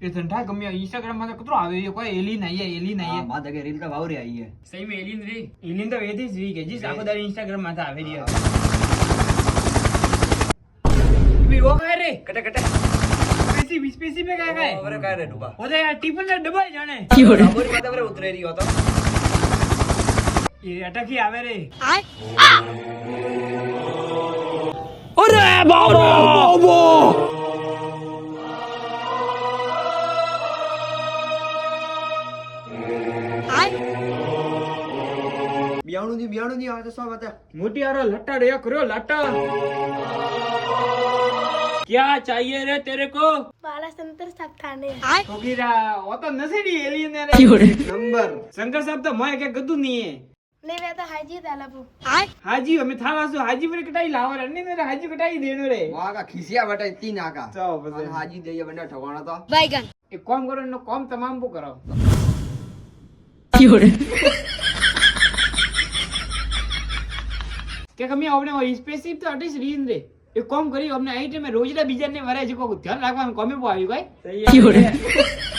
tension था गम्या Instagram में तो कतरो आवे ये कोई एलियन आई है मां जगह रील तो वावरी आई है सही में एलियन तो वेदी जी के जी आखो दारी इंस्टाग्राम में था आवे रे भी वो कह रे कटे स्पेसी पे क्या है अरे काय रे डुबा ओदे यार टिफिन ने डबल जाने वावरी माथे बरे उतरे रही हो तो ये अटकी आवे रे अरे बाबा बियाणु दी आ तो सब बता मोटी यार लट्टा रे करो लट्टा क्या चाहिए रे तेरे को बाला संतर साहब थाने ठोकीरा वो तो नसेड़ी एलियन ने नंबर शंकर साहब तो मैं क्या गद्दू नहीं है नहीं वे तो हाजी तालाबू हाजी हमें था वासु हाजी पर कटाई लावा रे नहीं मेरे हाजी कटाई देनो रे वहां का खिसिया बटा इतनी नाका चाओ बस हाजी दे बंदा ठगवाना तो बैगन एक काम करो नो काम तमाम को करो क्या कमी आपने और स्पेसिफिक तो आर्टिस्ट रीन रे एक काम करी हमने आईटी में रोजला बीजा ने वरे जो को ध्यान રાખવાનું કોમે પો આવી ભાઈ સહી